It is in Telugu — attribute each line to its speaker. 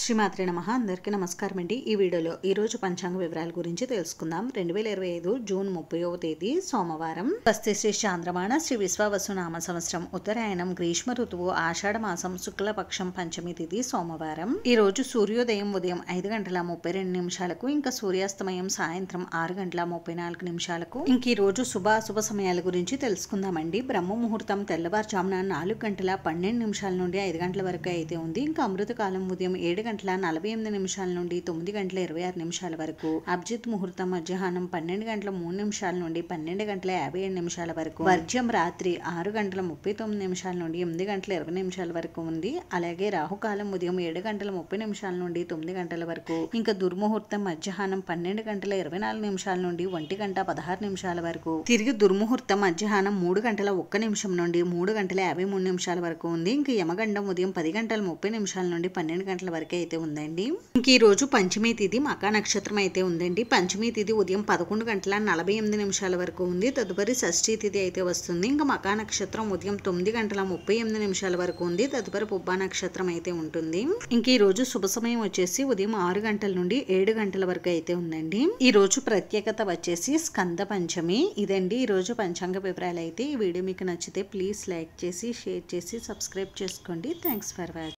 Speaker 1: శ్రీమాత్రే నమః. అందరికీ నమస్కారం అండి. ఈ వీడియోలో ఈరోజు పంచాంగ వివరాల గురించి తెలుసుకుందాం. 2025 జూన్ 30వ తేదీ సోమవారం. స్వస్తి శ్రీ చాంద్రమాణ శ్రీ విశ్వావసు నామ సంవత్సరం ఉత్తరాయణం గ్రీష్మ ఋతువు ఆషాఢ మాసం శుక్లపక్షం పంచమి తిథి సోమవారం. ఈ రోజు సూర్యోదయం ఉదయం 5:32 నిమిషాలకు, ఇంకా సూర్యాస్తమయం సాయంత్రం 6:34 నిమిషాలకు. ఇంక ఈ రోజు శుభాశుభ సమయాల గురించి తెలుసుకుందామండి. బ్రహ్మ ముహూర్తం తెల్లవారుజామున 4:12 నిమిషాల నుండి 5 గంటల వరకు అయితే ఉంది. ఇంకా అమృతకాలం ఉదయం 7:48 నిమిషాల నుండి 9:26 నిమిషాల వరకు. అభిజిత్ ముహూర్తం మధ్యాహ్నం 12:03 నుండి 12:57 నిమిషాల వరకు. వర్జ్యం రాత్రి 6:39 నిమిషాల నుండి 8:20 వరకు ఉంది. అలాగే రాహుకాలం ఉదయం 7:30 నుండి 9 గంటల వరకు. ఇంకా దుర్ముహూర్తం మధ్యాహ్నం 12:24 నుండి 1:16 వరకు. తిరిగి దుర్ముహూర్తం మధ్యాహ్నం 3:01 నుండి 3:53 వరకు ఉంది. ఇంకా యమగండం ఉదయం 10:30 నుండి 12 గంటల వరకు అయితే ఉందండి. ఇంక ఈ రోజు పంచమి తిథి మకా నక్షత్రం అయితే ఉందండి. పంచమి తిథి ఉదయం 11:48 వరకు ఉంది. తదుపరి షష్ఠీ తిథి అయితే వస్తుంది. ఇంకా మకా నక్షత్రం ఉదయం 9:38 వరకు ఉంది. తదుపరి పుబ్బా నక్షత్రం అయితే ఉంటుంది. ఇంక ఈ రోజు శుభ సమయం వచ్చేసి ఉదయం 6 గంటల నుండి 7 గంటల వరకు అయితే ఉందండి. ఈ రోజు ప్రత్యేకత వచ్చేసి స్కంద పంచమి. ఇదండి ఈ రోజు పంచాంగ వివరాలు అయితే. ఈ వీడియో మీకు నచ్చితే ప్లీజ్ లైక్ చేసి, షేర్ చేసి, సబ్స్క్రైబ్ చేసుకోండి. Thanks for watching.